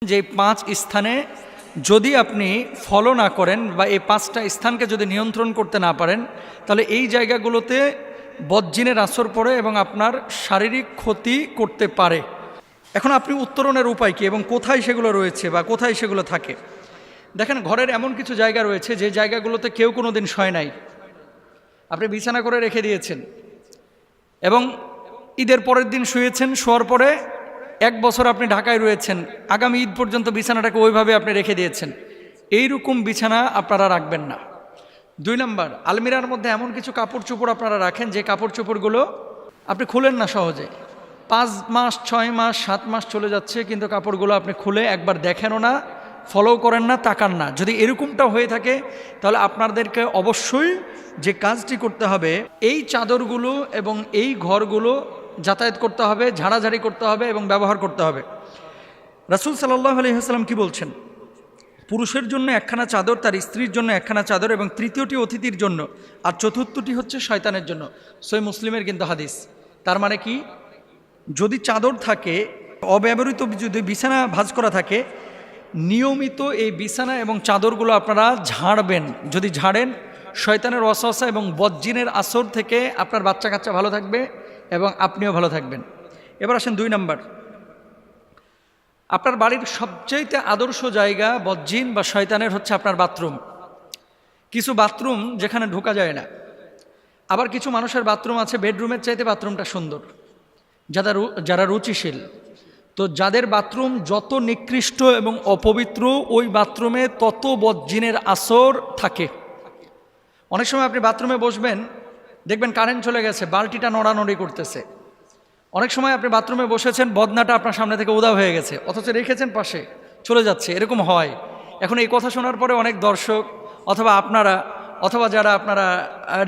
যে 5 স্থানে যদি আপনি ফলো না করেন বা এই 5টা স্থানকে যদি নিয়ন্ত্রণ করতে না পারেন, তাহলে এই জায়গাগুলোতে বদজিনের আসর পড়ে এবং আপনার শারীরিক ক্ষতি করতে পারে। এখন আপনি উত্তরণের উপায় কি এবং কোথায় সেগুলো রয়েছে বা কোথায় সেগুলো থাকে? দেখেন, ঘরের এমন কিছু জায়গা রয়েছে যে জায়গাগুলোতে কেউ কোনো দিন শয় নাই, আপনি বিছানা করে রেখে দিয়েছেন এবং ঈদের পরের দিন শুয়েছেন, শোয়ার পরে 1 বছর আপনি ঢাকায় রয়েছেন, আগামী ঈদ পর্যন্ত বিছানাটাকে ওইভাবে আপনি রেখে দিয়েছেন। এইরকম বিছানা আপনারা রাখবেন না। 2 নম্বর, আলমিরার মধ্যে এমন কিছু কাপড় চোপড় আপনারা রাখেন যে কাপড় চোপড়গুলো আপনি খুলেন না সহজে। 5 মাস 6 মাস 7 মাস চলে যাচ্ছে, কিন্তু কাপড়গুলো আপনি খুলে একবার দেখেনও না, ফলো করেন না, তাকান না। যদি এরকমটা হয়ে থাকে তাহলে আপনাদেরকে অবশ্যই যে কাজটি করতে হবে, এই চাদরগুলো এবং এই ঘরগুলো যাতায়াত করতে হবে, ঝাড়াঝাড়ি করতে হবে এবং ব্যবহার করতে হবে। রাসূল সাল্লাল্লাহু আলাইহি ওয়াসাল্লাম কি বলছেন? পুরুষের জন্য 1খানা চাদর, তার স্ত্রীর জন্য 1খানা চাদর এবং তৃতীয়টি অতিথির জন্য, আর চতুর্থটি হচ্ছে শয়তানের জন্য। সহিহ মুসলিমের কিন্তু হাদিস। তার মানে কি, যদি চাদর থাকে, অব্যবহৃত যদি বিছানা ভাঁজ করা থাকে, নিয়মিত এই বিছানা এবং চাদরগুলো আপনারা ঝাড়বেন। যদি ঝাড়েন, শয়তানের ওয়াসওয়াসা এবং বদজিনের আসর থেকে আপনার বাচ্চা কাচ্চা ভালো থাকবে এবং আপনিও ভালো থাকবেন। এবার আসেন 2 নম্বর, আপনার বাড়ির সবচাইতে আদর্শ জায়গা বদজিন বা শয়তানের হচ্ছে আপনার বাথরুম। কিছু বাথরুম যেখানে ঢোকা যায় না, আবার কিছু মানুষের বাথরুম আছে বেডরুমের চাইতে বাথরুমটা সুন্দর, যারা রুচিশীল। তো যাদের বাথরুম যত নিকৃষ্ট এবং অপবিত্র, ওই বাথরুমে তত বদজিনের আসর থাকে। অনেক সময় আপনি বাথরুমে বসবেন, দেখবেন কারেন্ট চলে গেছে, বালতিটা নড়ানড়ি করতেছে। অনেক সময় আপনি বাথরুমে বসেছেন, বদনাটা আপনার সামনে থেকে উধাও হয়ে গেছে, অথচ রেখেছেন পাশে, চলে যাচ্ছে। এরকম হয়। এখন এই কথা শোনার পরে অনেক দর্শক অথবা আপনারা অথবা যারা আপনারা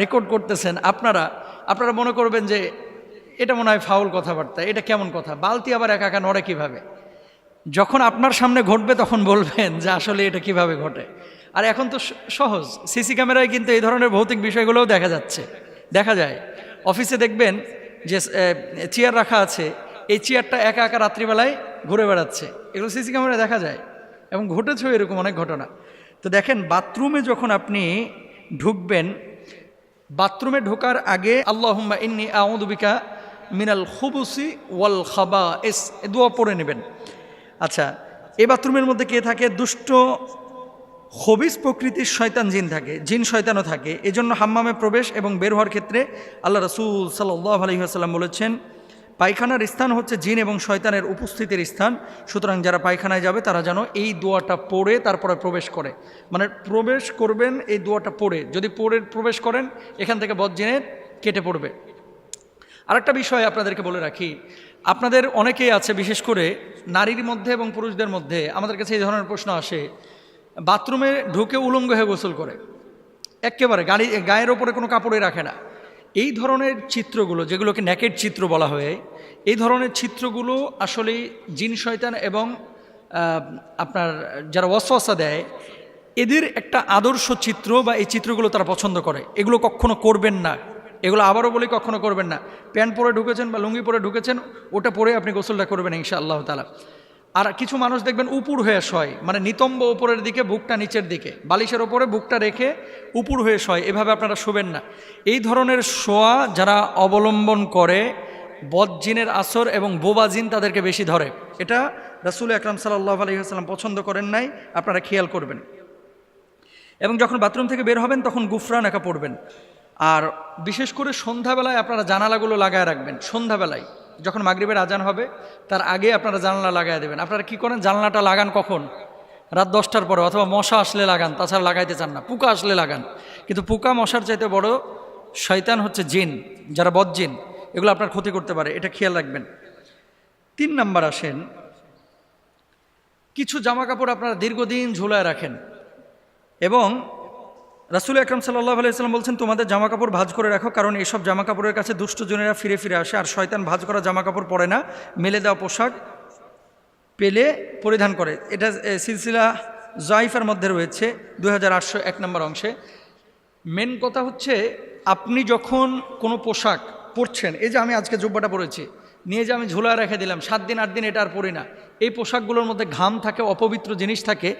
রেকর্ড করতেছেন, আপনারা মনে করবেন যে এটা মনে হয় ফাউল কথাবার্তা, এটা কেমন কথা, বালতি আবার একা একা নড়ে কীভাবে? যখন আপনার সামনে ঘটবে তখন বলবেন যে আসলে এটা কিভাবে ঘটে। আর এখন তো সহজ, সিসি ক্যামেরায় কিন্তু এই ধরনের ভৌতিক বিষয়গুলোও দেখা যায়। অফিসে দেখবেন যে চেয়ার রাখা আছে, এই চেয়ারটা একা একা রাত্রিবেলায় ঘুরে বেড়াচ্ছে, এগুলো সিসি ক্যামেরায় দেখা যায় এবং ঘটেছেও এরকম অনেক ঘটনা। তো দেখেন, বাথরুমে যখন আপনি ঢুকবেন, বাথরুমে ঢোকার আগে আল্লাহুম্মা ইন্নী আউযু বিকা মিনাল খুবুসি ওয়াল খাবাইস দোয়া পড়ে নেবেন। আচ্ছা, এই বাথরুমের মধ্যে কে থাকে? দুষ্ট খবিস প্রকৃতির শয়তান জিন থাকে, জিন শয়তানও থাকে। এজন্য হাম্মামে প্রবেশ এবং বের হওয়ার ক্ষেত্রে আল্লাহ রাসূল সাল্লাল্লাহু আলাইহি ওয়াসাল্লাম বলেছেন, পায়খানার স্থান হচ্ছে জিন এবং শয়তানের উপস্থিতির স্থান। সুতরাং যারা পায়খানায় যাবে তারা যেন এই দোয়াটা পড়ে তারপরে প্রবেশ করে, মানে প্রবেশ করবেন এই দোয়াটা পড়ে। যদি প্রবেশ করেন, এখান থেকে বদজিনের কেটে পড়বে। আরেকটা বিষয় আপনাদেরকে বলে রাখি, আপনাদের অনেকেই আছে, বিশেষ করে নারীর মধ্যে এবং পুরুষদের মধ্যে আমাদের কাছে এই ধরনের প্রশ্ন আসে, বাথরুমে ঢুকে উলঙ্গ হয়ে গোসল করে, একেবারে গায়ের ওপরে কোনো কাপড়ই রাখে না। এই ধরনের চিত্রগুলো, যেগুলোকে নেকেড চিত্র বলা হয়, এই ধরনের চিত্রগুলো আসলে জিন শয়তান এবং আপনার যারা ওয়াসওয়াসা দেয়, এদের একটা আদর্শ চিত্র বা এই চিত্রগুলো তারা পছন্দ করে। এগুলো কখনো করবেন না, এগুলো আবারও বলি কখনো করবেন না। প্যান্ট পরে ঢুকেছেন বা লুঙ্গি পরে ঢুকেছেন, ওটা পরে আপনি গোসলটা করবেন ইনশাআল্লাহ তাআলা। আর কিছু মানুষ দেখবেন উপুর হয়ে শয়, মানে নিতম্ব উপরের দিকে, বুকটা নিচের দিকে, বালিশের ওপরে বুকটা রেখে উপুর হয়ে শয়, এভাবে আপনারা শোবেন না। এই ধরনের শোয়া যারা অবলম্বন করে, বদজিনের আসর এবং বোবা জিন তাদেরকে বেশি ধরে। এটা রাসূল আকরাম সাল্লাল্লাহু আলাইহি ওয়াসাল্লাম পছন্দ করেন নাই, আপনারা খেয়াল করবেন। এবং যখন বাথরুম থেকে বের হবেন তখন গুফরান একা পড়বেন। আর বিশেষ করে সন্ধ্যাবেলায় আপনারা জানালাগুলো লাগায় রাখবেন। সন্ধ্যাবেলায় যখন মাগরিবের আজান হবে তার আগে আপনারা জানালা লাগায় দেবেন। আপনারা কি করেন, জানালাটা লাগান কখন? রাত 10টার পরে, অথবা মশা আসলে লাগান, তাছাড়া লাগাইতে চান না, পোকা আসলে লাগান। কিন্তু পোকা মশার চাইতে বড় শয়তান হচ্ছে জিন, যারা বদজিন, এগুলো আপনার ক্ষতি করতে পারে, এটা খেয়াল রাখবেন। 3 নম্বর আসেন, কিছু জামা কাপড় আপনারা দীর্ঘদিন ঝুলায় রাখেন এবং রাসূল আকরাম সাল্লাল্লাহু আলাইহি ওয়াসাল্লাম বলছেন, তোমাদের জামা কাপড় ভাঁজ করে রাখো, কারণ এসব জামা কাপড়ের কাছে দুষ্টজনেরা ফিরে ফিরে আসে, আর শয়তান ভাঁজ করা জামা কাপড় পরে না, মেলে দেওয়া পোশাক পেলে পরিধান করে। এটা সিলসিলা জাইফার মধ্যে রয়েছে 2801 নম্বর অংশে। মেন কথা হচ্ছে, আপনি যখন কোনো পোশাক পরছেন, এই যে আমি আজকে জুব্বাটা পরেছি, নিয়ে যে আমি ঝুলায় রেখে দিলাম, 7 দিন 8 দিন এটা আর পরি না। এই পোশাকগুলোর মধ্যে ঘাম থাকে, অপবিত্র জিনিস থাকে,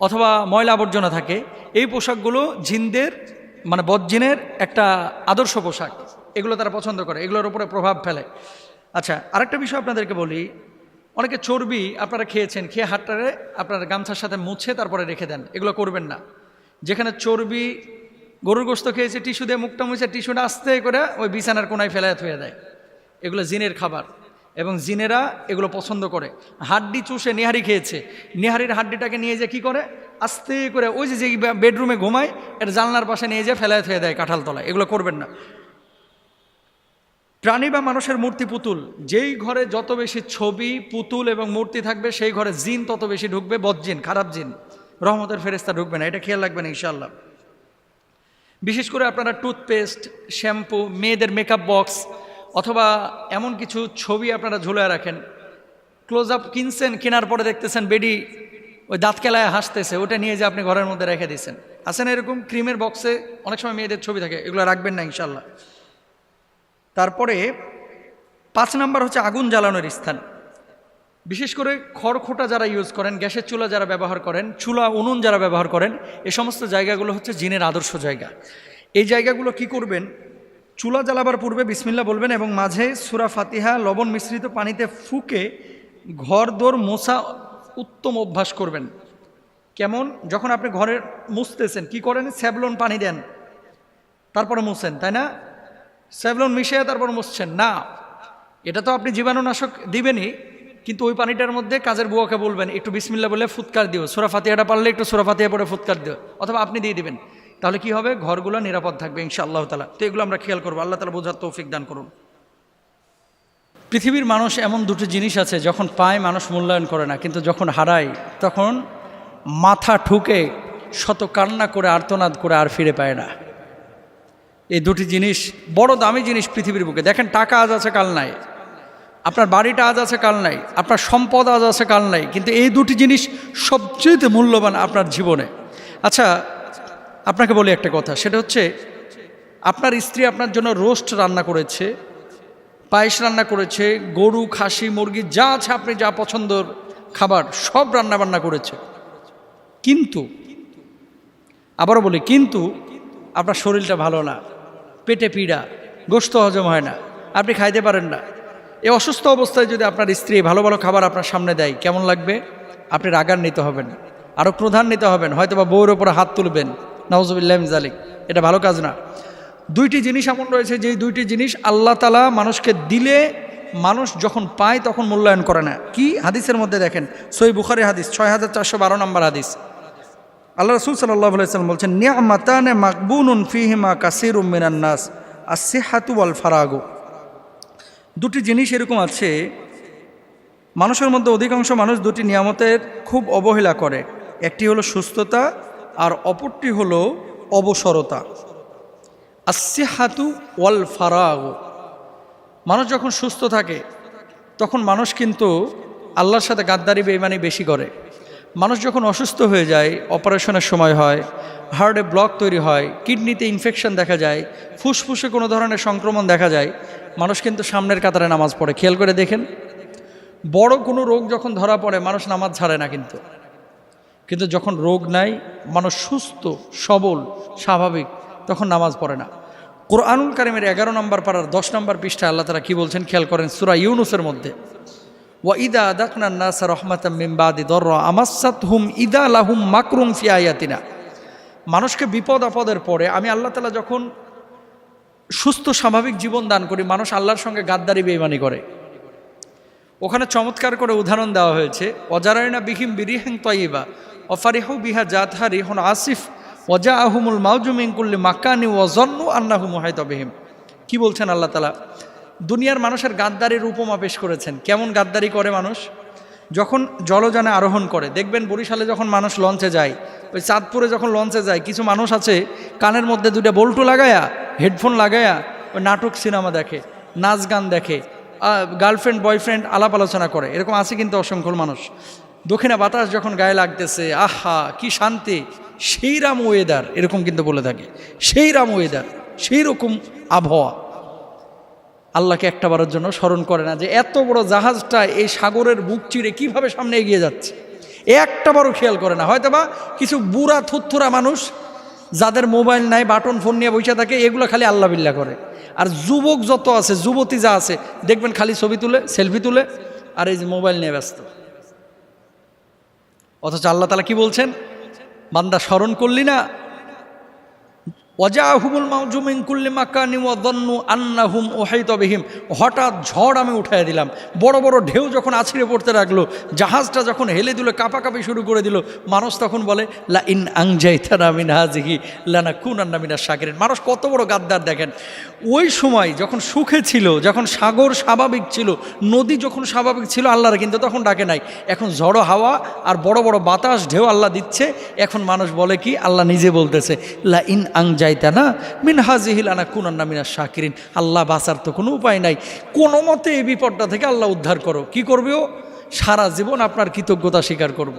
অথবা ময়লা আবর্জনা থাকে। এই পোশাকগুলো জিনদের মানে বদজিনের একটা আদর্শ পোশাক, এগুলো তারা পছন্দ করে, এগুলোর উপরে প্রভাব ফেলে। আচ্ছা, আরেকটা বিষয় আপনাদেরকে বলি, অনেকে চর্বি আপনারা খেয়েছেন, খেয়ে হাতটারে আপনারা গামছার সাথে মুছে তারপরে রেখে দেন, এগুলো করবেন না। যেখানে চর্বি, গরুর গোশত খেয়েছে, টিস্যু দিয়ে মুখটা মুছে টিস্যুটা আস্তে করে ওই বিছানার কোনায় ফেলায় থুয়ে দেয়। এগুলো জিনের খাবার এবং জিনেরা এগুলো পছন্দ করে। হাড্ডি চুষে নেহারি খেয়েছে, নেহারির হাড্ডিটাকে নিয়ে যে কি করে আস্তে করে ওই যে বেডরুমে ঘুমায় এটা জানলার পাশে নিয়ে যে ফেলায় থুয়ে দেয় কাঁঠাল তলায়, এগুলো করবেন না। প্রাণী বা মানুষের মূর্তি, পুতুল, যেই ঘরে যত বেশি ছবি, পুতুল এবং মূর্তি থাকবে সেই ঘরে জিন তত বেশি ঢুকবে, বদজিন, খারাপ জিন, রহমতের ফেরেশতা ঢুকবে না, এটা খেয়াল রাখবেন ইনশাআল্লাহ। বিশেষ করে আপনারা টুথপেস্ট, শ্যাম্পু, মেয়েদের মেকআপ বক্স অথবা এমন কিছু ছবি আপনারা ঝুলে রাখেন। ক্লোজ আপ কিনছেন, কেনার পরে দেখতেছেন বেডি ওই দাঁত কেলায় হাসতেছে, ওটা নিয়ে যে আপনি ঘরের মধ্যে রেখে দিচ্ছেন। আসেন এরকম ক্রিমের বক্সে অনেক সময় মেয়েদের ছবি থাকে, এগুলো রাখবেন না ইনশাআল্লাহ। তারপরে 5 নাম্বার হচ্ছে আগুন জ্বালানোর স্থান। বিশেষ করে খড়খোটা যারা ইউজ করেন, গ্যাসের চুলা যারা ব্যবহার করেন, চুলা উনুন যারা ব্যবহার করেন, এই সমস্ত জায়গাগুলো হচ্ছে জিনের আদর্শ জায়গা। এই জায়গাগুলো কি করবেন, চুলা জ্বালাবার পূর্বে বিসমিল্লাহ বলবেন এবং মাঝে সূরা ফাতিহা লবণ মিশ্রিত পানিতে ফুঁকে ঘর দোর মোছা উত্তম অভ্যাস করবেন। কেমন, যখন আপনি ঘরে মুছতেছেন কি করেন, স্যাভলন পানি দেন তারপরে মুছেন, তাই না? স্যাভলন মিশিয়ে তারপর মুছছেন না, এটা তো আপনি জীবাণুনাশক দিবেনই, কিন্তু ওই পানিটার মধ্যে কাজের বুয়াকে বলবেন একটু বিসমিল্লাহ বলে ফুৎকার দিও, সূরা ফাতিহাটা পারলে একটু সূরা ফাতিহা পড়ে ফুৎকার দিও, অথবা আপনি দিয়ে দিবেন, তাহলে কি হবে, ঘরগুলো নিরাপদ থাকবে ইনশাআল্লাহ তাআলা। তো এগুলো আমরা খেয়াল করবো, আল্লাহ তাআলা বোঝার তৌফিক দান করুন। পৃথিবীর মানুষ এমন দুটো জিনিস আছে, যখন পায় মানুষ মূল্যায়ন করে না, কিন্তু যখন হারায় তখন মাথা ঠুকে শত কান্না করে আর্তনাদ করে আর ফিরে পায় না। এই দুটি জিনিস বড় দামি জিনিস পৃথিবীর বুকে। দেখেন, টাকা আজ আছে কাল নাই, আপনার বাড়িটা আজ আছে কাল নাই, আপনার সম্পদ আজ আছে কাল নাই, কিন্তু এই দুটি জিনিস সবচেয়ে মূল্যবান আপনার জীবনে। আচ্ছা, আপনাকে বলি একটা কথা, সেটা হচ্ছে আপনার স্ত্রী আপনার জন্য রোস্ট রান্না করেছে, পায়েস রান্না করেছে, গরু, খাসি, মুরগি যা আছে আপনি যা পছন্দের খাবার সব রান্না বান্না করেছে, কিন্তু আবারও বলি কিন্তু আপনার শরীরটা ভালো না, পেটে পীড়া, গোশত হজম হয় না, আপনি খাইতে পারেন না। এই অসুস্থ অবস্থায় যদি আপনার স্ত্রী ভালো ভালো খাবার আপনার সামনে দেয়, কেমন লাগবে? আপনি রাগান্বিত হবেন, আরও ক্রোধান্বিত হবেন, হয়তোবা বউর ওপরে হাত তুলবেন, নাউজুবিল্লাহি মিন যালিক। এটা ভালো কাজ না। দুইটি জিনিস এমন রয়েছে যেই দুইটি জিনিস আল্লাহ তাআলা মানুষকে দিলে মানুষ যখন পায় তখন মূল্যায়ন করে না। কি হাদিসের মধ্যে দেখেন, সহিহ বুখারী হাদিস 6412 নম্বর হাদিস, আল্লাহ রাসূল সাল্লাল্লাহু আলাইহি ওয়াসাল্লাম বলছেন, নি'মাতানে মাকবুনুন ফীহিমা কাসীরুম মিনান নাস, আস-সিহহাতু ওয়াল ফারাগু। দুটি জিনিস এরকম আছে, মানুষের মধ্যে অধিকাংশ মানুষ দুটি নিয়ামতের খুব অবহেলা করে। একটি হলো সুস্থতা আর অপরটি হলো অবসরতা। আস-সিহহাতু ওয়াল ফারাগু। মানুষ যখন সুস্থ থাকে তখন মানুষ কিন্তু আল্লাহর সাথে গাদ্দারি বেঈমানি বেশি করে। মানুষ যখন অসুস্থ হয়ে যায়, অপারেশনের সময় হয়, হার্টে ব্লক তৈরি হয়, কিডনিতে ইনফেকশন দেখা যায়, ফুসফুসে কোনো ধরনের সংক্রমণ দেখা যায়, মানুষ কিন্তু সামনের কাতারে নামাজ পড়ে। খেয়াল করে দেখেন, বড় কোনো রোগ যখন ধরা পড়ে মানুষ নামাজ ছাড়ে না, কিন্তু যখন রোগ নাই, মানুষ সুস্থ সবল স্বাভাবিক, তখন নামাজ পড়ে না। কোরআনুল কারীমের 11 নম্বর পারার 10 নম্বর পৃষ্ঠায় আল্লাহ তাআলা কি বলছেন খেয়াল করেন, সূরা ইউনূসের মধ্যে, ওয়াইদা আযাকনা আন-নাসা রাহমাতাম মিন বাদি দাররা আমাসসাতহুম ইদা লাহুম মাকরুম ফি আয়াতিনা। মানুষকে বিপদ আপদের পরে আমি আল্লাহ তাআলা যখন সুস্থ স্বাভাবিক জীবন দান করি, মানুষ আল্লাহর সঙ্গে গাদ্দারি বেঈমানি করে। ওখানে চমৎকার করে উদাহরণ দেওয়া হয়েছে, ওয়াজারাইনা বিহিম বিরিহিন তাইয়্যিবা ওয়াফারিহু বিহা জাতহা রিহুন আসিফ ওয়াজাআহুমুল মাউজু মিন কুল্লি মাকানি ওয়াযান্নু আন্নাহু মুহাইতা বিহিম। কি বলছেন আল্লাহ তাআলা? দুনিয়ার মানুষের গাদ্দারির উপমা পেশ করেছেন। কেমন গাদ্দারি করে মানুষ? যখন জলযানে আরোহণ করে, দেখবেন বরিশালে যখন মানুষ লঞ্চে যায়, ওই চাঁদপুরে যখন লঞ্চে যায়, কিছু মানুষ আছে কানের মধ্যে দুইটা বল্টু লাগায়া, হেডফোন লাগায়া ওই নাটক সিনেমা দেখে, নাচ গান দেখে, গার্লফ্রেন্ড বয়ফ্রেন্ড আলাপ আলোচনা করে, এরকম আছে কিন্তু অসংখ্য মানুষ। দক্ষিণা বাতাস যখন গায়ে লাগতেছে, আহা কি শান্তি, সেই রাম ওয়েদার, এরকম কিন্তু বলে থাকে, সেই রাম ওয়েদার, সেই রকম আবহাওয়া। আল্লাহকে একটাবারের জন্য স্মরণ করে না যে এত বড় জাহাজটা এই সাগরের বুক চিরে কীভাবে সামনে এগিয়ে যাচ্ছে, একটাবারও খেয়াল করে না। হয়তো বা কিছু বুড়া থুত্থুরা মানুষ যাদের মোবাইল নাই, বাটন ফোন নিয়ে বসে থাকে, এগুলো খালি আল্লাহ বিল্লাহ করে। আর যুবক যত আছে, যুবতী যা আছে, দেখবেন খালি ছবি তুলে, সেলফি তুলে, আর এই যে মোবাইল নিয়ে ব্যস্ত। অথচ আল্লাহ তাআলা কি বলছেন, বান্দা স্মরণ করলি না, ওয়াজাহুমুল মাউজু মিন কুল্লি মাকানি ওয়া যান্নু আন্নাহুম উহাইতা বিহিম, হঠাৎ ঝড় আমি উঠায় দিলাম, বড় বড় ঢেউ যখন আছড়ে পড়তে লাগলো, জাহাজটা যখন হেলে দিল, কাঁপাকাঁপি শুরু করে দিল, মানুষ তখন বলে লা ইন আনজাইতানা মিন হাযিহি লানাকুনান্না মিনাশ শাকিরিন। মানুষ কত বড় গাদ্দার দেখেন। ওই সময় যখন সুখে ছিল, যখন সাগর স্বাভাবিক ছিল, নদী যখন স্বাভাবিক ছিল, আল্লাহর কিন্তু তখন ডাকে নাই। এখন ঝড়ো হাওয়া আর বড় বড় বাতাস ঢেউ আল্লাহ দিচ্ছে, এখন মানুষ বলে কি, আল্লাহ নিজে বলতেছে লা ইন আনজাইতানা মিন হাযিহি লানাকুনান্না মিনাশ শাকিরিন। আল্লাহ বাঁচার তো কোনো উপায় নাই, কোনো মতে এই বিপদটা থেকে আল্লাহ উদ্ধার করো। কি করবে ও? সারা জীবন আপনার কৃতজ্ঞতা স্বীকার করব।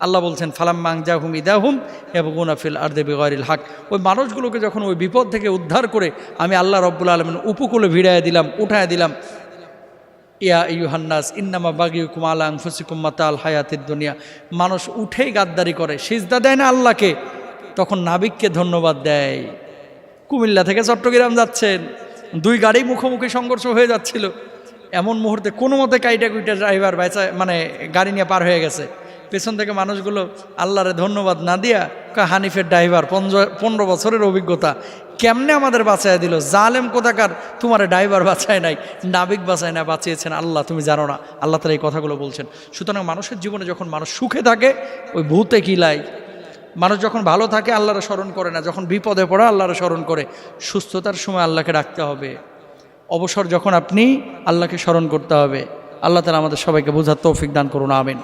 আল্লাহ বলছেন ফালাম্মা আনজাহুম ইদাহুম ইয়াবগুনা ফিল আরদি বিগাইরিল হক। ওই মানুষগুলোকে যখন ওই বিপদ থেকে উদ্ধার করে আমি আল্লাহ রাব্বুল আলামিন উপকূলে ভিড়াইয়া দিলাম, উঠায় দিলাম, ইয়া আইয়ুহান নাস ইন্নামা বাগিয়ুকুম আলা আনফুসিকুম মাতাল হায়াতিদ দুনিয়া। মানুষ উঠেই গাদ্দারি করে, সিজদা দেয় না আল্লাহকে, তখন নাবিককে ধন্যবাদ দেয়। কুমিল্লা থেকে চট্টগ্রাম যাচ্ছেন, দুই গাড়ি মুখোমুখি সংঘর্ষ হয়ে যাচ্ছিল, এমন মুহূর্তে কোনো মতে কাইটা কুইটা ড্রাইভার মানে গাড়ি নিয়ে পার হয়ে গেছে। পেছন থেকে মানুষগুলো আল্লাহরে ধন্যবাদ না দিয়া হানিফের ড্রাইভার, 15 বছরের অভিজ্ঞতা, কেমনে আমাদের বাঁচায় দিল, জালেম কোথাকার, তোমার ড্রাইভার বাঁচায় নাই, নাবিক বাঁচায় না, বাঁচিয়েছেন আল্লাহ, তুমি জানো না। আল্লাহ তাআলা এই কথাগুলো বলছেন। সুতরাং মানুষের জীবনে যখন মানুষ সুখে থাকে ওই ভূতে কিলাই, মানুষ যখন ভালো থাকে আল্লাহরে স্মরণ করে না, যখন বিপদে পড়ে আল্লাহরে স্মরণ করে। সুস্থতার সময় আল্লাহকে ডাকতে হবে, অবসর যখন আপনি আল্লাহকে স্মরণ করতে হবে। আল্লাহ তাআলা আমাদের সবাইকে বোঝার তৌফিক দান করুন, আমিন।